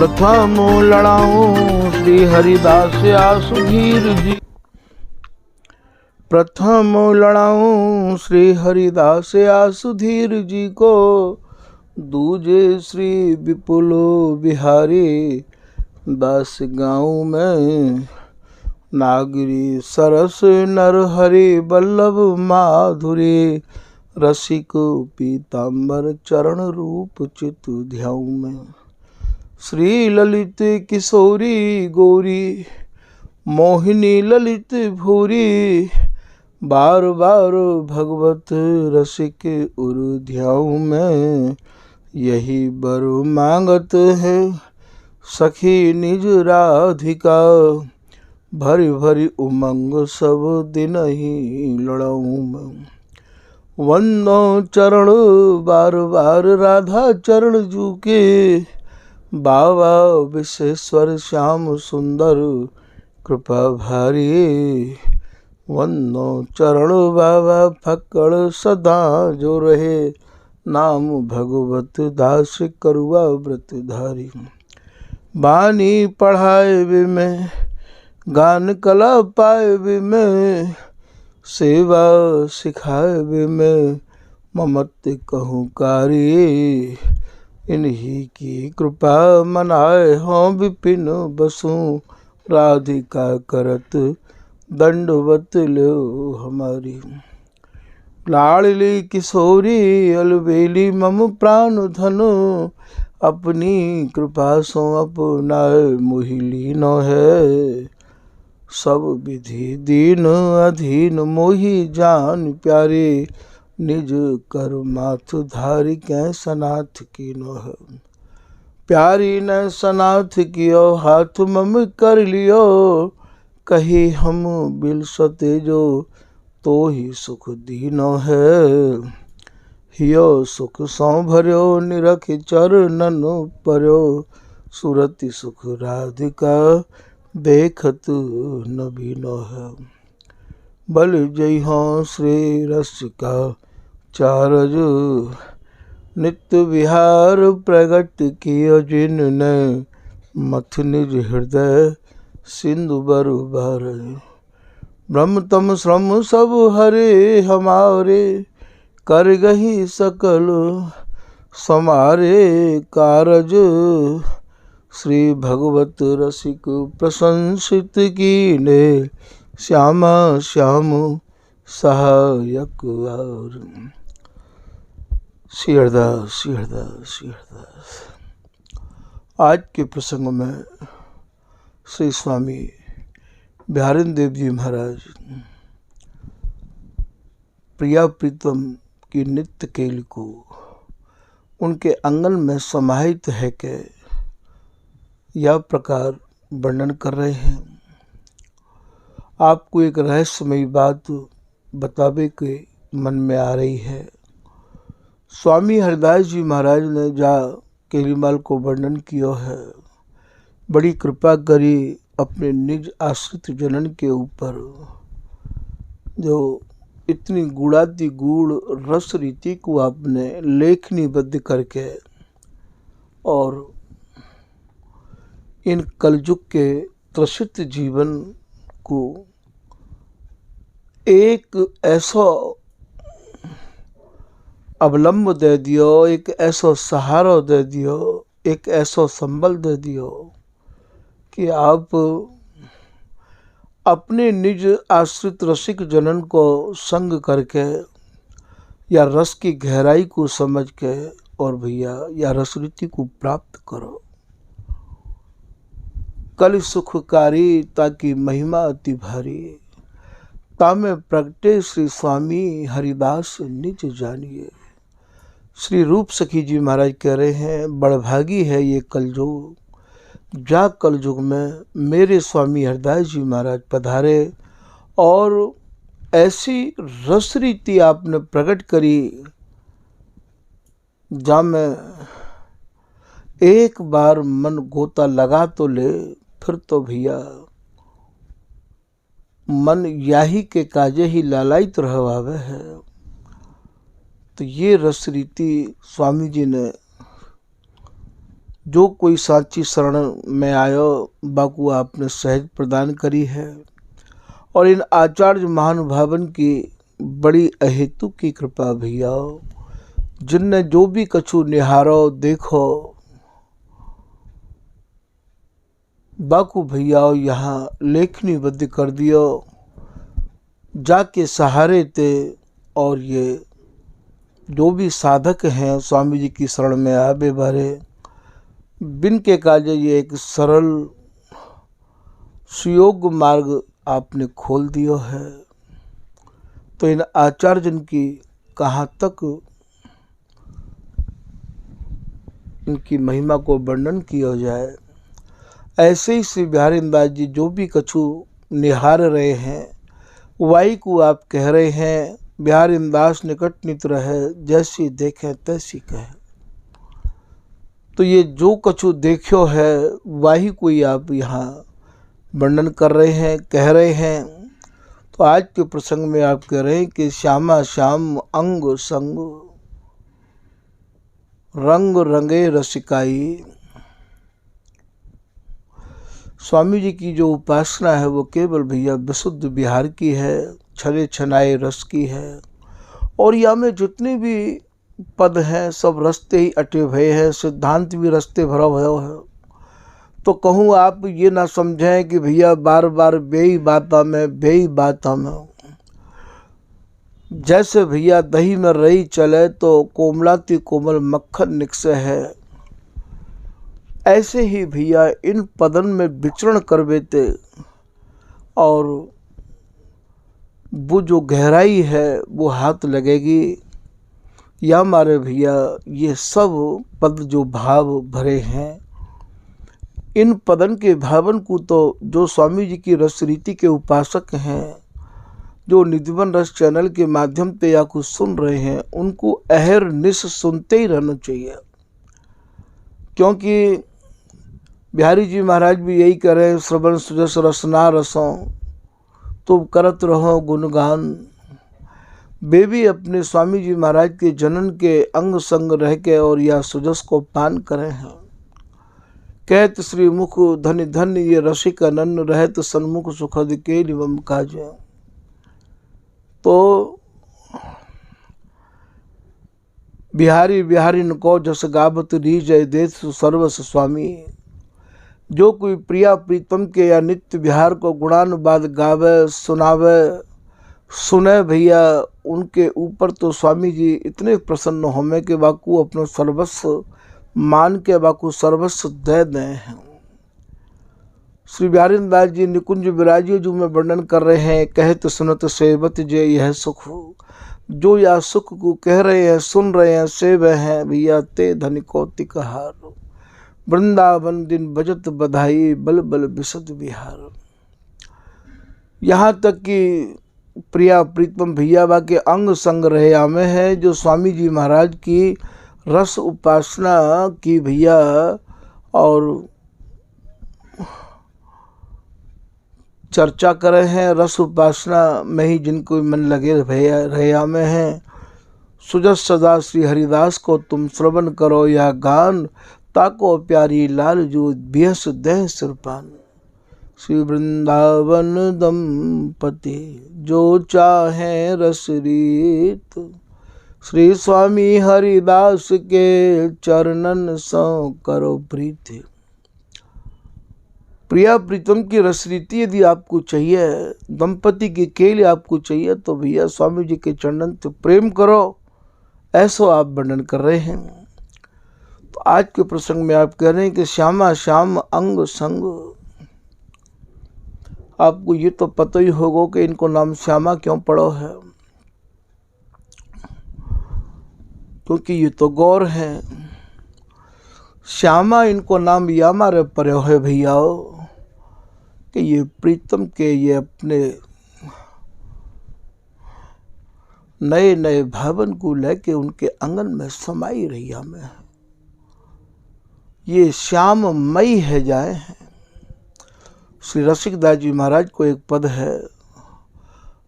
प्रथम लड़ाऊं श्री हरिदास आसुधीर जी। प्रथम लड़ाऊं श्री हरिदास आसुधीर जी को, दूजे श्री विपुल बिहारी दास गाँव में। नागरी सरस नर हरि बल्लभ माधुरी, रसिक पीताम्बर चरण रूप चित ध्याऊ में। श्री ललित किशोरी गौरी मोहिनी ललित भूरी, बार बार भगवत रसिक उर ध्याऊ में। यही बर मांगत है सखी निज राधिका, भरी भरी उमंग सब दिन ही लड़ाऊं मैं। वंदो चरण बार बार राधा चरण जू के, बाबा विश्वेश्वर श्याम सुंदर कृपा भारी। वंदो चरण बाबा फक्कड़ सदा जो रहे, नाम भगवत दास करुआ व्रत धारी। बानी पढ़ाए वे में गान कला पाए वे में, सेवा सिखाए वे में ममत्व कहूँ कारी। इन्हीं की कृपा मनाए हों विपिन बसु, राधिका करत दंडवत लो हमारी। लाडली किशोरी अलबेली मम प्राण धनु, अपनी कृपा सो अपनाए मोहि न है। सब विधि दीन अधीन मोहि जान प्यारे, निज कर माथ धारी कै सनाथ की न है। प्यारी न सनाथ कियो हाथ मम कर लियो, कही हम बिल सते जो तो ही सुख दीन है। हियो सुख सौ भर्यो निरख चरणन पर्यो, सुरति सुख राधिका देखत न बीन है। बल जय हो श्री रसिका चारज, नित्य विहार प्रगट कियो जिनने, मथ निज हृदय सिंधु बरुबर। ब्रह्म तम श्रम सब हरे हमारे, कर गही सकल समारे कारज। श्री भगवत रसिक प्रशंसित कीने, श्यामा श्याम सहायक और। श्री हरदास श्री हरदास श्री हरदास। आज के प्रसंग में श्री स्वामी बिहारिन देव जी महाराज प्रिया प्रीतम की नित्य केल को उनके आंगन में समाहित है के यह प्रकार वर्णन कर रहे हैं। आपको एक रहस्यमयी बात बतावे के मन में आ रही है। स्वामी हरिदास जी महाराज ने जा केलीमाल को वर्णन किया है, बड़ी कृपा करी अपने निज आश्रित जनन के ऊपर, जो इतनी गुणाति गुण रस रीति को आपने लेखनीबद्ध करके और इन कलयुग के त्रसित जीवन को एक ऐसा अवलंब दे दियो, एक ऐसा सहारा दे दियो, एक ऐसा संबल दे दियो कि आप अपने निज आश्रित रसिक जनन को संग करके या रस की गहराई को समझ के और भैया या रस रीति को प्राप्त करो। कल सुखकारी ताकि महिमा अति भारी, तामे प्रगटे श्री स्वामी हरिदास निज जानिए। श्री रूप सखी जी महाराज कह रहे हैं, बड़भागी है ये कलयुग, जा कलयुग में मेरे स्वामी हरिदास जी महाराज पधारे और ऐसी रस रीति आपने प्रकट करी, जा में एक बार मन गोता लगा तो ले, फिर तो भैया मन याही के काजे ही लालायित रहवावे है। तो ये रस रीति स्वामी जी ने जो कोई साची शरण में आयो बाकू आपने सहज प्रदान करी है। और इन आचार्य महानुभावन की बड़ी अहेतु की कृपा भैया, जिनने जो भी कछु निहारो देखो बाकू भैया यहाँ लेखनी बद्ध कर दियो जाके सहारे थे। और ये जो भी साधक हैं स्वामी जी की शरण में आबे बारे बिन के काजे ये एक सरल सुयोग मार्ग आपने खोल दियो है। तो इन आचार्यजन की कहाँ तक इनकी महिमा को वर्णन किया जाए। ऐसे ही श्री बिहारी दास जी जो भी कछु निहार रहे हैं वाई को आप कह रहे हैं, बिहारी दास निकट नित रहे जैसी देखे तैसी कहे। तो ये जो कछु देखो है वही कोई आप यहाँ वर्णन कर रहे हैं, कह रहे हैं। तो आज के प्रसंग में आप कह रहे हैं कि श्यामा श्याम अंग संग रंग रंगे रसिकाई। स्वामी जी की जो उपासना है वो केवल भैया विशुद्ध बिहार की है, छने छनाए रस की है। और यहाँ में जितने भी पद हैं सब रस्ते ही अटे हुए हैं, सिद्धांत भी रस्ते भरा भयो है। तो कहूँ आप ये ना समझें कि भैया बार बार बेई बाता में बेई बाता में। जैसे भैया दही में रही चले तो कोमलाती कोमल मक्खन निकसे है, ऐसे ही भैया इन पदन में विचरण कर बेते और वो जो गहराई है वो हाथ लगेगी। या मारे भैया ये सब पद जो भाव भरे हैं इन पदन के भावन को तो जो स्वामी जी की रस रीति के उपासक हैं, जो निधिवन रस चैनल के माध्यम से या कुछ सुन रहे हैं, उनको अहर निश सुनते ही रहना चाहिए। क्योंकि बिहारी जी महाराज भी यही कह रहे हैं, श्रवण सुजस रसना रसों तुम करत रहो गुणगान। वे भी अपने स्वामी जी महाराज के जनन के अंग संग रह के और या सुजस को पान करे हैं। कहत श्री मुख धन धन ये रसिक अनन्न रहत सन्मुख सुखद के निवम काजे। तो बिहारी बिहारी को जस गावत रीजय देश सर्वस स्वामी। जो कोई प्रिया प्रीतम के या नित्य बिहार को गुणानुवाद गावे सुनावे सुने भैया, उनके ऊपर तो स्वामी जी इतने प्रसन्न होमे के बाकू अपना सर्वस्व मान के बाकू सर्वस्व दे दें हैं। श्री बिहारी दास जी निकुंज विराजियो जो में वर्णन कर रहे हैं, कहत सुनत सेवत जे यह सुख। जो या सुख को कह रहे हैं सुन रहे हैं सेव हैं भैया ते धन कौतिक हार। वृंदावन दिन बजत बधाई बल बल विशद बिहार। यहाँ तक कि प्रिया प्रीतम भैया बा के अंग संग रहे आमे है, जो स्वामी जी महाराज की रस उपासना की भैया और चर्चा करे हैं। रस उपासना में ही जिनको मन लगे रहे आमे हैं। सुजस सदा श्री हरिदास को तुम श्रवण करो या गान, ताको प्यारी लाल जो बेहस देह सिरपान। श्री वृंदावन दंपति जो चाहे रस रीत, श्री स्वामी हरिदास के चरणन सो करो प्रीति। प्रिया प्रीतम की रस रीति यदि आपको चाहिए, दंपति की केल आपको चाहिए, तो भैया स्वामी जी के चरणन से प्रेम करो, ऐसा आप वर्णन कर रहे हैं। तो आज के प्रसंग में आप कह रहे हैं कि श्यामा श्याम अंग संग। आपको ये तो पता ही होगा कि इनको नाम श्यामा क्यों पड़ो है, क्योंकि ये तो गौर हैं। श्यामा इनको नाम यामा रे पड़ो है भैया कि ये प्रीतम के ये अपने नए नए भावन को लेके उनके आंगन में समाई रही हमें। ये श्याम मई है जाए हैं। श्री रसिकदास जी महाराज को एक पद है,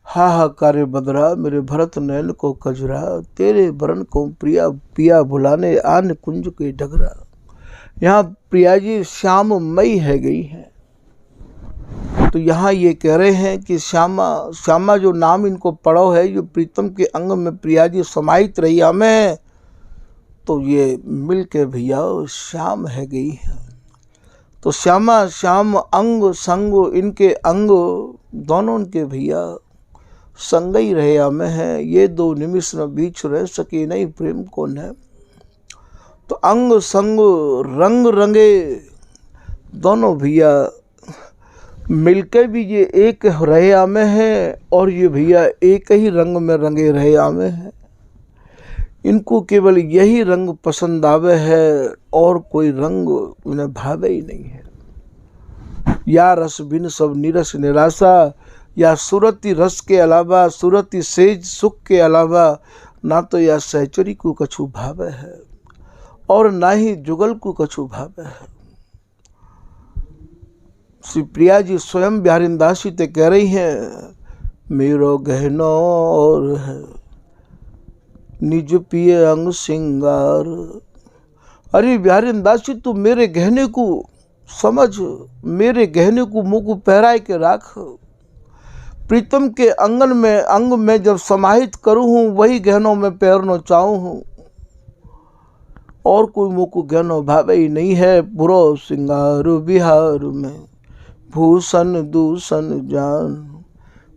हा हा कार्य बदरा मेरे भरत नैन को कजरा, तेरे बरन को प्रिया पिया बुलाने आन कुंज के डगरा। यहाँ प्रिया जी श्याममयी है गई है। तो यहाँ ये कह रहे हैं कि श्यामा, श्यामा जो नाम इनको पड़ो है, जो प्रीतम के अंग में प्रिया जी समाहित रही हमें, तो ये मिल के भैया श्याम है गई है। तो श्यामा श्याम अंग संग, इनके अंग दोनों के भैया संग ही रहे हमें है। ये दो निमिष न बीच रह सके नहीं प्रेम कौन है। तो अंग संग रंग रंगे दोनों भैया मिलकर भी ये एक रहे आमे हैं, और ये भैया एक ही रंग में रंगे रहे आमे हैं। इनको केवल यही रंग पसंद आवे है, और कोई रंग उन्हें भावे ही नहीं है। या रस बिन सब निरस निराशा, या सूरती रस के अलावा, सूरती सेज सुख के अलावा ना तो या सहचरी को कछु भावे है, और ना ही जुगल को कछु भावे है। श्री प्रिया जी स्वयं बिहारिंदासी ते कह रही हैं, मेरो गहनो और है निज पिए अंग सिंगार। अरे बिहारिंदासी तू मेरे गहने को समझ, मेरे गहने को मुँह को पहराए के राख। प्रीतम के अंगन में अंग में जब समाहित करूँ हूँ, वही गहनों में पहरना चाहूँ हूँ, और कोई मुँह को गहनो भावे ही नहीं है। पुरो सिंगार बिहार में भूषण दूषण जान,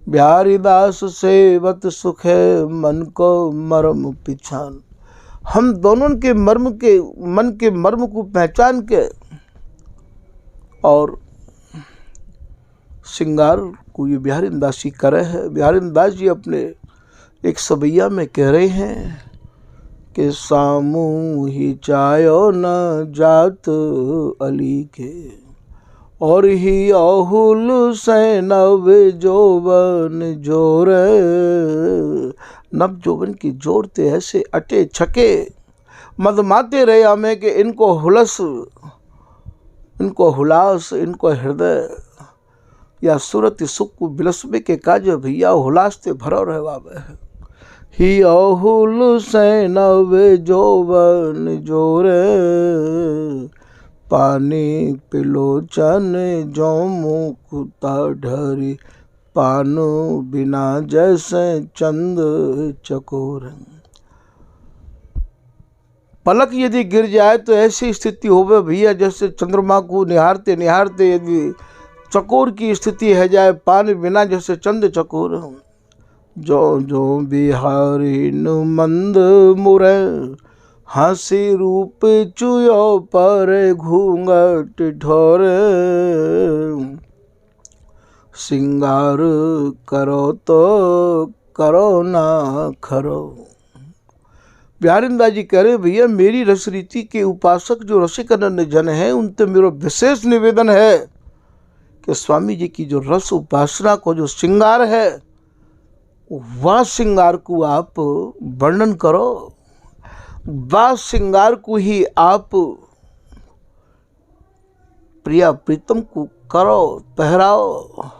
बिहारीदास सेवत सुख है मन को मर्म पिछान। हम दोनों के मर्म के, मन के मर्म को पहचान के और श्रृंगार को ये बिहारिंदासी करे है। बिहारिंदास जी अपने एक सवैया में कह रहे हैं कि सामू ही चायो न जात अली के, और ही अहुल से नव जोवन जोर। नव जोवन की जोड़ते ऐसे अटे छके मदमाते रहे हमें कि इनको हुलस, इनको हुलास, इनको हृदय या सूरत सुख को बिलसबे के काज भैया हुलास ते भरो रहवावे है। ही अहुल से नव जोवन जोरे, पानी पिलोचन जो मुकुता ढरी, पानो बिना जैसे चंद चकोर। पलक यदि गिर जाए तो ऐसी स्थिति होवे भैया जैसे चंद्रमा को निहारते निहारते यदि चकोर की स्थिति है जाए, पानी बिना जैसे चंद चकोर। जो जो बिहारी नु मंद मुरे, हंसी रूप चुयो पर घूंघट ढोरे। सिंगार करो तो करो ना खरो। बिहारिंदास जी कह रहे भैया मेरी रस रीति के उपासक जो रसिकनंद जन है, उनसे मेरा विशेष निवेदन है कि स्वामी जी की जो रस उपासना को जो श्रृंगार है, वह श्रृंगार को आप वर्णन करो, वह श्रृंगार को ही आप प्रिया प्रीतम को करो, पहराओ।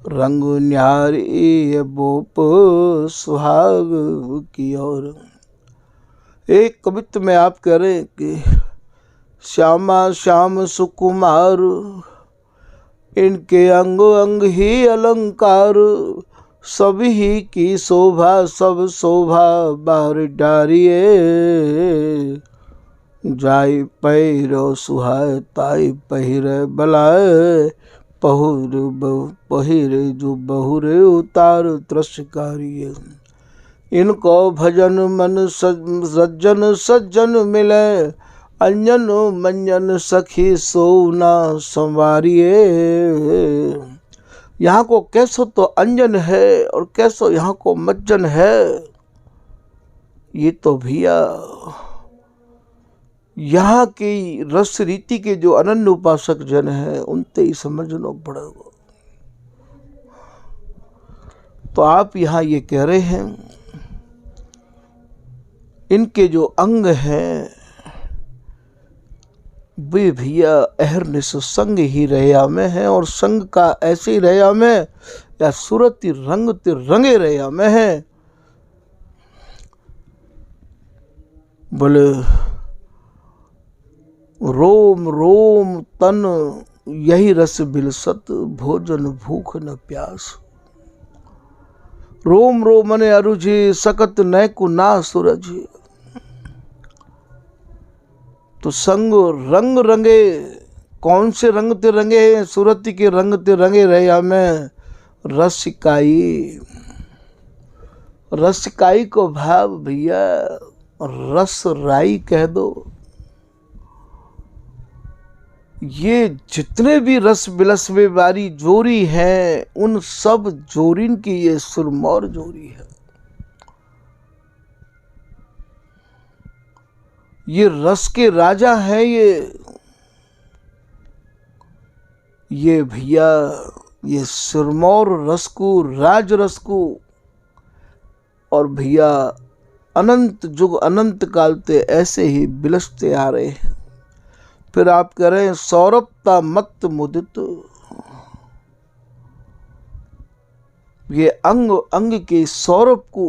रंग न्यारी बोप सुहाग की ओर। एक कवित्व में आप कह रहे हैं कि श्यामा श्याम सुकुमार, इनके अंग अंग ही अलंकार, सभी की शोभा सब शोभा बार डारिए। जाई पहिरो सुहाय ताई पहिरे बलाए, पहिरे जो बहुरे उतार त्रस्कारिये। इनको भजन मन सज्जन सज्जन मिले, अंजन मंजन सखी सोना संवारिये। यहाँ को कैसो तो अंजन है और कैसो यहाँ को मज्जन है, ये तो भैया यहाँ की रस रीति के जो अनन्य उपासक जन हैं उनते ही समझना पड़ेगा। तो आप यहाँ ये कह रहे हैं इनके जो अंग हैं वे भैया अहरनिश संग ही रया में हैं, और संग का ऐसे ही रया में या सूरती रंग ते रंगे रया में है। बोले रोम रोम तन यही रस बिलसत, भोजन भूख न प्यास। रोम रोम ने अरुझे, सकत नय को ना सूरज। तो संग रंग रंगे, कौन से रंग ते रंगे हैं? सूरत के रंग ते रंगे रहे हमें रसिकाई। रसिकाई को भाव भैया रस राई कह दो। ये जितने भी रस बिलसवे वाली जोरी हैं, उन सब जोरीन की ये सुरमौर जोरी है। ये रस के राजा हैं ये भैया, ये सिरमौर रस को, राज रस को। और भैया अनंत जुग अनंत काल ते ऐसे ही बिलसते आ रहे हैं। फिर आप कह रहे हैं सौरभता मत मुदित। ये अंग अंग के सौरभ को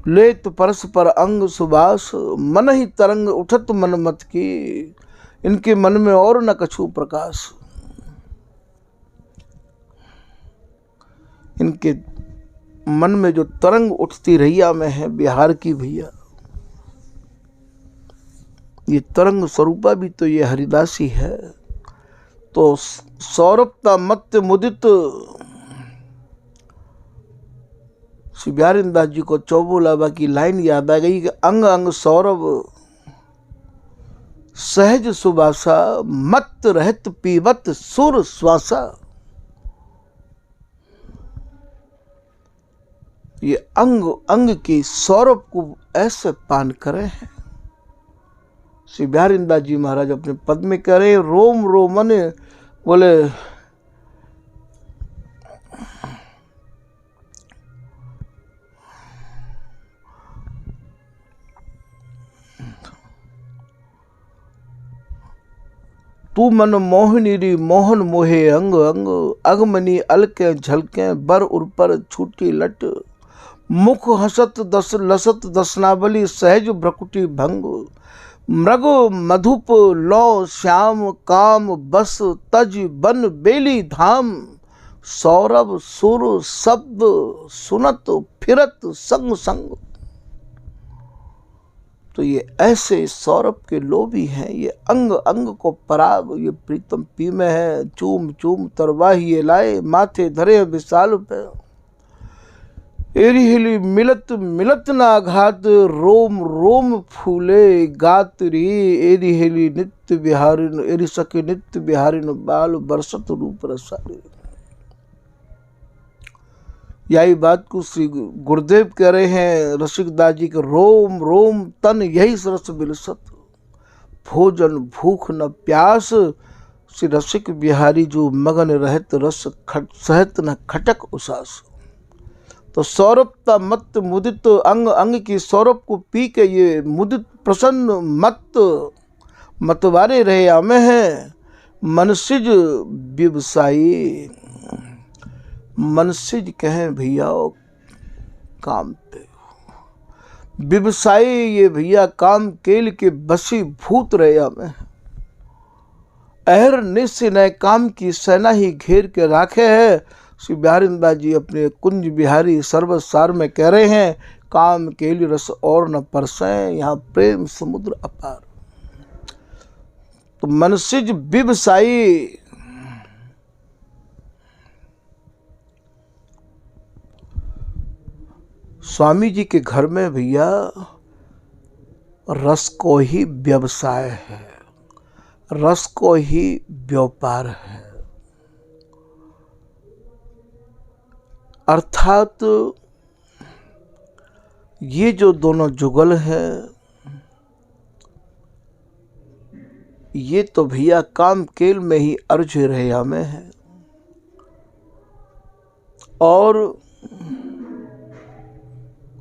लेत परस्पर अंग सुबास, मन ही तरंग उठत मन मत की। इनके मन में और न कछु प्रकाश। इनके मन में जो तरंग उठती रैया में है बिहार की भैया, ये तरंग स्वरूपा भी तो ये हरिदासी है। तो सौरभता मत मुदित, श्री बिहारीदास जी को चौबोलाबा की लाइन याद आ गई कि अंग अंग सौरभ सहज सुबासा, मत रहत पीवत सुर श्वासा। ये अंग अंग की सौरभ को ऐसे पान करे हैं। श्री बिहारीदास जी महाराज अपने पद में कह रहे रोम रोमन, बोले तू मन मोहनी री मोहन मोहे अंग अंग, अगमनी अलके झलके बर उर पर छूटी लट। मुख हसत दस लसत दसनावली, सहज भ्रकुटी भंग। मृग मधुप लौ श्याम काम बस, तज बन बेली धाम। सौरभ सुर शब्द सुनत फिरत संग संग। तो ये ऐसे सौरभ के लोभी हैं। ये अंग अंग को पराग ये प्रीतम पी में है। चूम चूम तरवाही ये लाए, माथे धरे विशाल पे। एरी हिली मिलत मिलत ना घात, रोम रोम फूले गात री। एरी हिली नित्य बिहारिन, एरी सके नित्य बिहारिन, बाल बरसत रूप रसारे। यही बात को श्री गुरुदेव कह रहे हैं रसिकदास जी के, रोम रोम तन यही रस बिलसत, भोजन भूख न प्यास। श्री रसिक बिहारी जो मगन रहत रस सहत न खटक उसास। तो सौरभता मत मुदित, अंग अंग की सौरभ को पी के ये मुदित प्रसन्न मतवारे रहे हमें हैं। मनसिज व्यवसायी, मनसिज कहें भैया काम पे, व्यवसायी ये भैया काम केल के बसी भूत रहे हमें। अहर निश्चय नए काम की सेना ही घेर के राखे है। श्री बिहारीदास जी अपने कुंज बिहारी सर्वसार में कह रहे हैं, काम केल रस और न परसे, यहाँ प्रेम समुद्र अपार। तो मनसिज व्यवसायी, स्वामी जी के घर में भैया रस को ही व्यवसाय है, रस को ही व्यापार है। अर्थात ये जो दोनों जुगल हैं, ये तो भैया काम केल में ही अर्झे रहे हमें हैं। और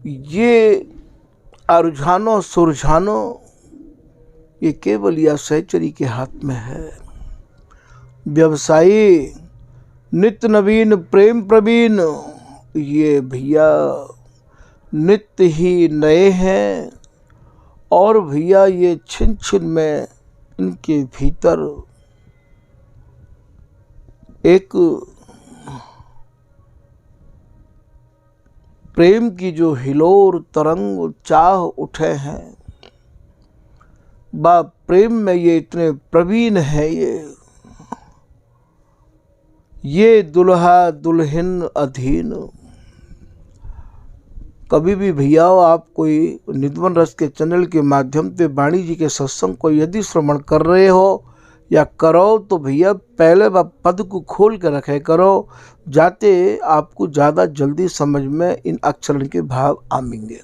ये रुझानों सुरझानों ये केवल या सहचरी के हाथ में है। व्यवसायी नित्य नवीन प्रेम प्रवीण, ये भैया नित्य ही नए हैं। और भैया ये छिन छिन में इनके भीतर एक प्रेम की जो हिलोर तरंग चाह उठे हैं, बा प्रेम में ये इतने प्रवीण है। ये दुल्हा दुल्हन अधीन। कभी भी भैया आप कोई निधवन रस के चैनल के माध्यम से वाणी जी के सत्संग को यदि श्रवण कर रहे हो या करो तो भैया पहले वह पद को खोल कर रखे करो, जाते आपको ज़्यादा जल्दी समझ में इन अक्षरण के भाव आएंगे।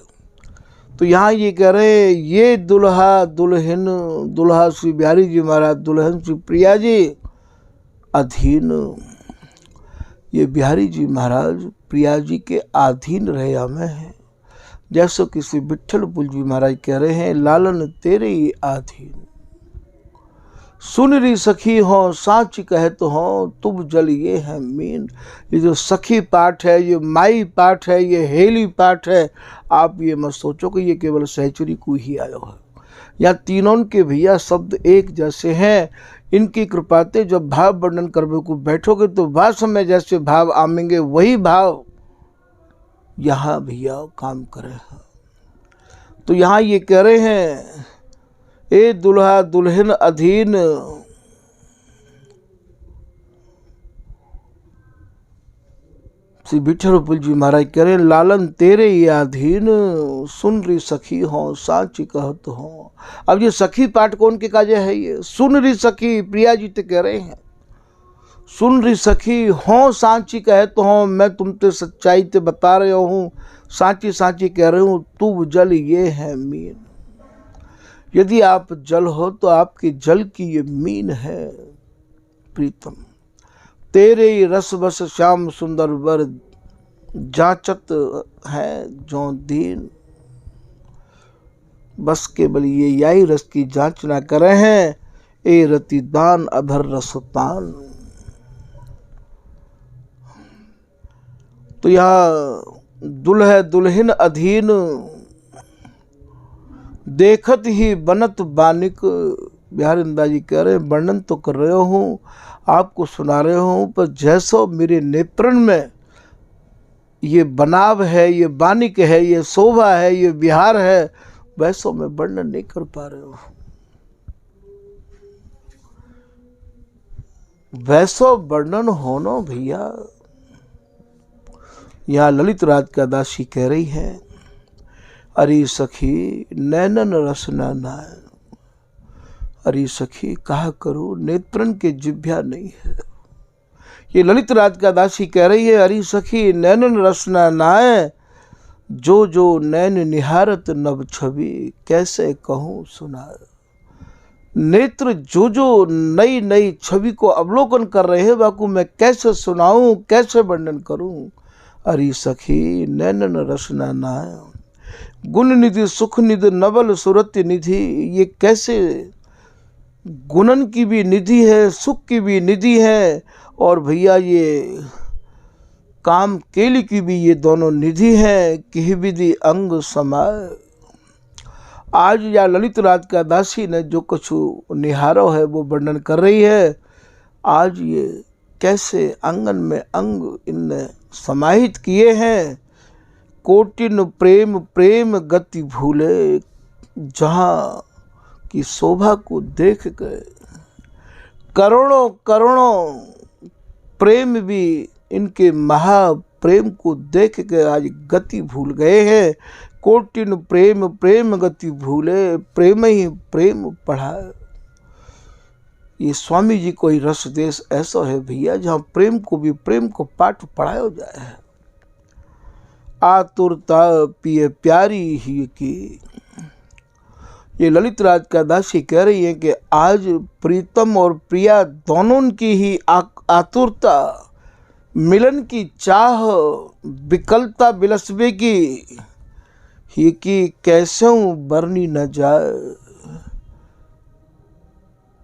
तो यहाँ ये कह रहे हैं, ये दुल्हा दुल्हन, दुल्हा श्री बिहारी जी महाराज, दुल्हन श्री प्रिया जी अधीन। ये बिहारी जी महाराज प्रिया जी के अधीन रहे हमें हैं। जैसे कि श्री विठ्ठलपुर जी महाराज कह रहे हैं, लालन तेरे ही अधीन। सुन री सखी हो साच कहत हो, तुम जल ये है मीन। ये जो सखी पाठ है, ये माई पाठ है, ये हेली पाठ है, आप ये मत सोचो कि ये केवल सहचरी को ही आयो है। या तीनों के भैया शब्द एक जैसे हैं। इनकी कृपाते जब भाव वर्णन करने को बैठोगे तो भाषा में जैसे भाव आमेंगे वही भाव यहाँ भैया काम करे हैं। तो यहाँ ये कह रहे हैं, ए दुल्हा दुल्हन अधीन। श्री विठ्ठलपुर जी महाराज कह रहे हैं, लालन तेरे ही अधीन, सुन री सखी हो साच कहत हो। अब ये सखी पाठ कौन के काजे है? ये सुन री सखी प्रिया जी तो कह रहे हैं, सुन री सखी हो साची कहत हो। मैं तुमसे सच्चाई ते बता रहे हूँ, साची साची कह रही हूँ, तू जल ये है मीन। यदि आप जल हो तो आपके जल की ये मीन है प्रीतम। तेरे ही रस बस श्याम सुंदर वर, जांचत है जो दीन। बस केवल ये याई रस की जांच ना करे हैं, ए रति दान अभर रसपान। तो यहाँ दुल्हा दुल्हन अधीन, देखत ही बनत बानिक। बिहारिंदा जी कह रहे हैं, वर्णन तो कर रहे हूँ, आपको सुना रहे हूँ, पर जैसो मेरे नेत्रन में ये बनाव है, ये बानिक है, ये शोभा है, ये विहार है, वैसो मैं वर्णन नहीं कर पा रहे हूँ। वैसो वर्णन होनो भैया। यहाँ ललित राज का दासी कह रही है, अरे सखी नैनन रसना नाय। अरे सखी कहा करूं, नेत्रन के जिभ्या नहीं है। ये ललित राज का दासी कह रही है, अरे सखी नैनन रसना नाय, जो जो नैन निहारत नव छवि, कैसे कहूँ सुना। नेत्र जो जो नई नई छवि को अवलोकन कर रहे हैं, वाकू मैं कैसे सुनाऊं, कैसे वर्णन करूं। अरे सखी नैनन रसना नाय, गुण निधि सुख निधि नवल सुरत्य निधि। ये कैसे गुणन की भी निधि है, सुख की भी निधि है, और भैया ये काम केली की भी ये दोनों निधि है। कि विधि अंग समाय। आज या ललित राज का दासी ने जो कुछ निहारो है वो वर्णन कर रही है। आज ये कैसे आंगन में अंग इनने समाहित किए हैं। कोटिन प्रेम प्रेम गति भूले, जहाँ की शोभा को देख गए। करोड़ों करोड़ों प्रेम भी इनके महाप्रेम को देख के आज गति भूल गए हैं। कोटिन प्रेम प्रेम गति भूले, प्रेम ही प्रेम पढ़ा। ये स्वामी जी को ही रस देश ऐसा है भैया, जहाँ प्रेम को भी प्रेम को पाठ पढ़ाया जाए है। आतुरता पिए प्यारी ही की। ये ललित राज का दासी कह रही है कि आज प्रीतम और प्रिया दोनों की ही आतुरता, मिलन की चाह, विकलता बिलसबे की ही कि कैसे बरनी न जाए।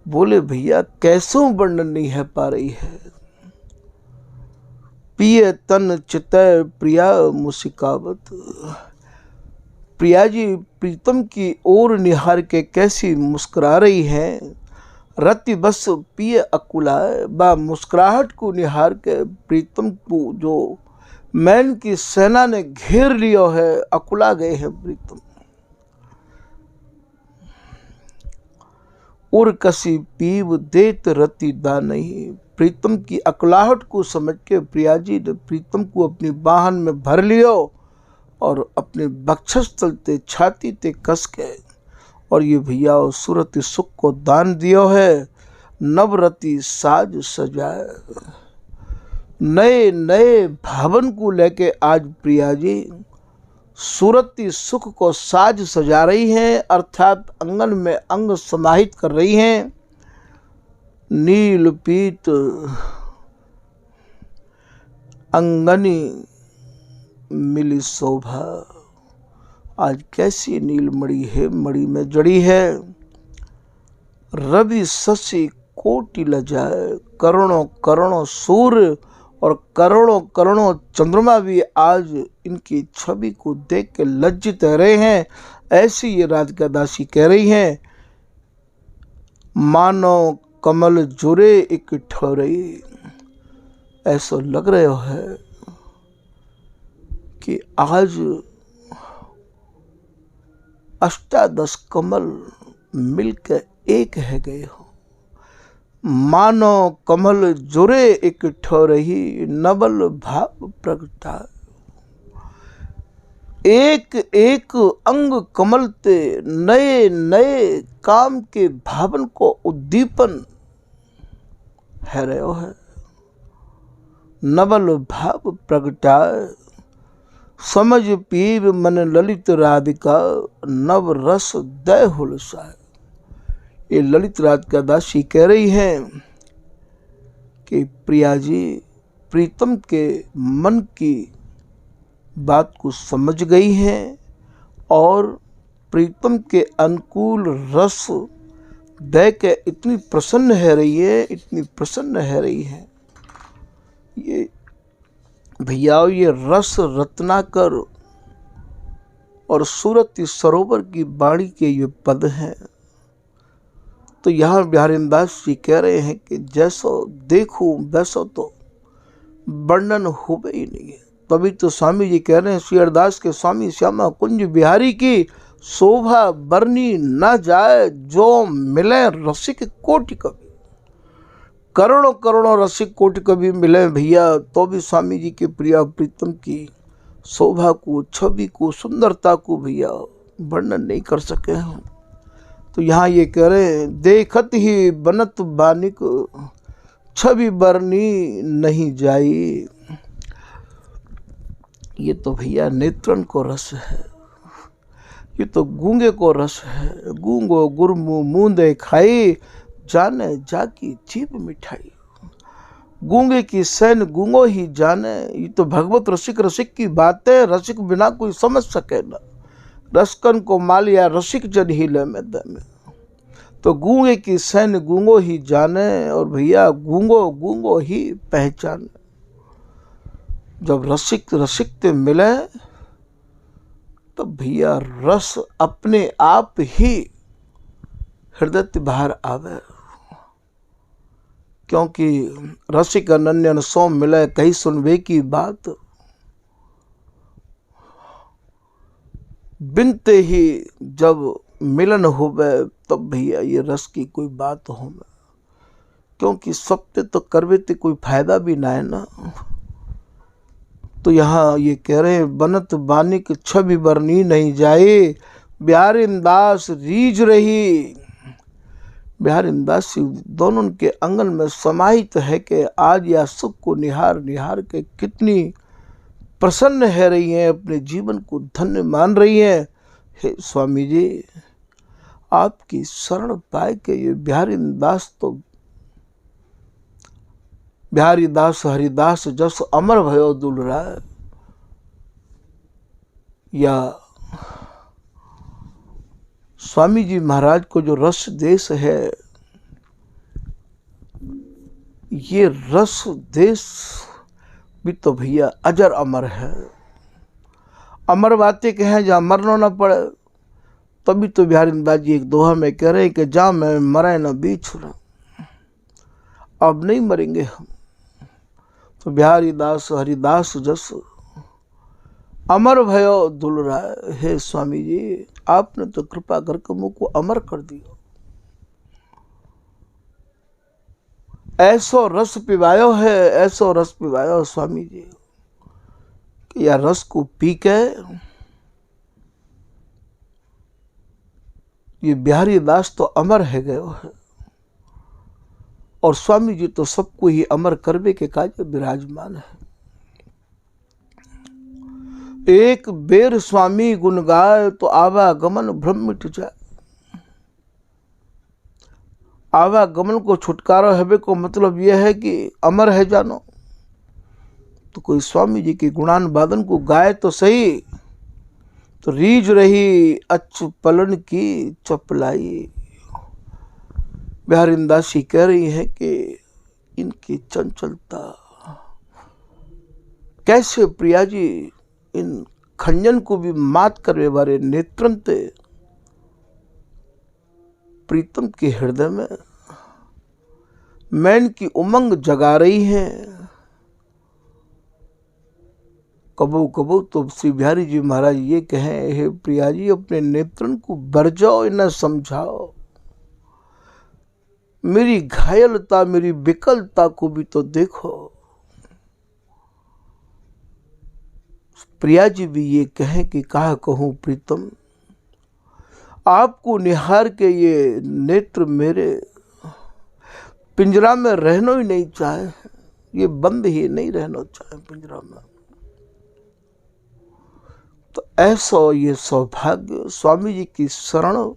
बोले भैया कैसे वर्णन नहीं है पा रही है। पिए तन चितय प्रिया मुस्कावत। प्रिया जी प्रीतम की ओर निहार के कैसी मुस्कुरा रही हैं। रति बस पिए अकुलाए, बा मुस्कुराहट को निहार के प्रीतम को जो मैन की सेना ने घेर लिया है, अकुला गए हैं प्रीतम। उर कसी पीव देत रति दा नहीं। प्रीतम की अकुलाहट को समझ के प्रिया जी ने प्रीतम को अपनी बाहन में भर लियो और अपने बक्षस तलते छाती ते कस के और ये भैया सूरत सुख को दान दियो है। नवरती साज सजाए, नए नए भावन को लेके आज प्रिया जी सूरती सुख को साज सजा रही हैं, अर्थात अंगन में अंग समाहित कर रही हैं। नील पीत अंगनी मिली शोभा। आज कैसी नील मणि है, मणि में जड़ी है। रवि शशि कोटि लजाए, करोड़ों करोड़ों सूर्य और करोड़ों करोड़ों चंद्रमा भी आज इनकी छवि को देख के लज्जित रहे हैं। ऐसी ये राधिका दासी कह रही हैं। मानो कमल जुरे एक ठोरई, ऐसा लग रहा है कि आज अष्टादश कमल मिलकर एक है गए हो। मानो कमल जुरे एक ठोरही, नवल भाव प्रगटा। एक एक अंग कमल ते नए नए काम के भावन को उद्दीपन है रहे है। नवल भाव प्रगटाए, समझ पीव मन ललित राधिका, नव रस दय हुलसाए। ये ललित राधिका दासी कह रही हैं कि प्रिया जी प्रीतम के मन की बात को समझ गई हैं और प्रीतम के अनुकूल रस दे के इतनी प्रसन्न है रही है, इतनी प्रसन्न है रही है। ये भैया ये रस रत्नाकर और सूरत सरोवर की बाणी के ये पद हैं। तो यहाँ बिहारीदास जी कह रहे हैं कि जैसो देखूं वैसो तो वर्णन होवे ही नहीं है। तभी तो स्वामी जी कह रहे हैं, श्री हरिदास के स्वामी श्यामा कुंज बिहारी की शोभा बरनी न जाए, जो मिले रसिक कोटि कवि। करोड़ों करोड़ों रसिक कोटि कवि मिले भैया, तो भी स्वामी जी के प्रिया प्रीतम की शोभा को, छवि को, सुंदरता को भैया वर्णन नहीं कर सके हैं। तो यहाँ ये कह रहे हैं, देखत ही बनत बानिक, छवि बरनी नहीं जाई। ये तो भैया नेत्रन को रस है, ये तो गूंगे को रस है। गूंगो गुरमु मूंदे खाई, जाने जाकी जीभ मिठाई। गूंगे की सैन गूंगो ही जाने, ये तो भगवत रसिक रसिक की बात है। रसिक बिना कोई समझ सके ना। रसकन को मालिया रसिक जन ही ले में दे में। तो गूंगे की सैन गूंगो ही जाने और भैया गूंगो गूंगो ही पहचाने। जब रसिक रसिक ते मिले तो भैया रस अपने आप ही हृदय बाहर आवे। क्योंकि रसिक अनन्यन सो मिले, कहीं सुनवे की बात। बिनते ही जब मिलन होवे तब भैया ये रस की कोई बात हो। क्योंकि सबते तो करवे ते कोई फायदा भी ना है ना। तो यहाँ ये कह रहे हैं, बनत बानिक छवि बरनी नहीं जाए, बिहारीदास रीझ रही। बिहारीदास दोनों के आंगन में समाहित है कि आज या सुख को निहार निहार के कितनी प्रसन्न है रही हैं, अपने जीवन को धन्य मान रही हैं। हे स्वामी जी, आपकी शरण पाए के ये बिहारीदास तो बिहारीदास हरिदास जस अमर भयो दुलरा। या स्वामी जी महाराज को जो रस देश है, ये रस देश भी तो भैया अजर अमर है। अमर बातें कहें जहाँ मरना न पड़े। तभी तो बिहारी दास जी एक दोहा में कह रहे हैं कि जहाँ मैं मरे न बीच रहा, अब नहीं मरेंगे हम। तो बिहारी दास हरिदास जस अमर भयो दुलराय। हे स्वामी जी, आपने तो कृपा करके मुझको अमर कर दिया। ऐसो रस पिवायो है, ऐसो रस पिवायो स्वामी जी कि या रस को पी के ये बिहारी दास तो अमर है गयो है। और स्वामी जी तो सबको ही अमर करवे के काज विराजमान है। एक बेर स्वामी गुण गाय तो आवागमन भ्रम मिट जाए। आवागमन को छुटकारा है को मतलब यह है कि अमर है जानो। तो कोई स्वामी जी के गुणान बादन को गाए तो सही, तो रीझ रही अच्छु पलन की चपलाई। बिहारी दासी कह रही है कि इनकी चंचलता कैसे प्रिया जी इन खंजन को भी मात करवे वाले नेत्रंते प्रीतम के हृदय में मैन की उमंग जगा रही है। कबो कबो तो श्री बिहारी जी महाराज ये कहें, हे प्रिया जी अपने नेत्रन को बरजाओ, इन्हें समझाओ, मेरी घायलता मेरी विकलता को भी तो देखो। प्रिया जी भी ये कहें कि कहा कहूं प्रीतम, आपको निहार के ये नेत्र मेरे पिंजरा में रहना ही नहीं चाहे, ये बंद ही नहीं रहना चाहे पिंजरा में। तो ऐसा ये सौभाग्य स्वामी जी की शरण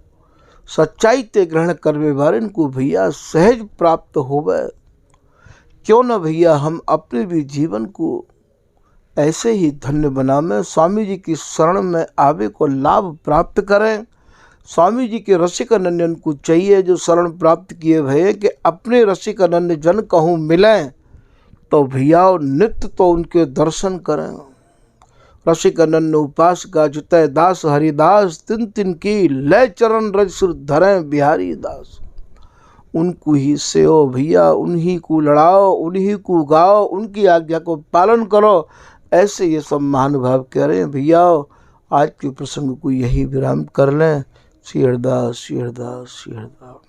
सच्चाई ते ग्रहण करवे वाले को भैया सहज प्राप्त होवे। क्यों न भैया हम अपने भी जीवन को ऐसे ही धन्य बनावे, स्वामी जी की शरण में आवे को लाभ प्राप्त करें। स्वामी जी के रसिक अनन्यन को चाहिए जो शरण प्राप्त किए भये कि अपने रसिक अनन्य जन कहूँ मिलें तो भैया नित्य तो उनके दर्शन करें। रसिक अनन्य उपास का जितय दास हरिदास, तिन तिन की लय चरण रज सुर धरें बिहारी दास। उनको ही सेओ भैया, उन्हीं को लड़ाओ, उन्हीं को गाओ, उनकी आज्ञा को पालन करो। ऐसे ये सब महानुभाव कह रहे हैं। भैया आज के प्रसंग को यही विराम कर लें। श्री हरदास, श्री हरदास, श्री हरदास।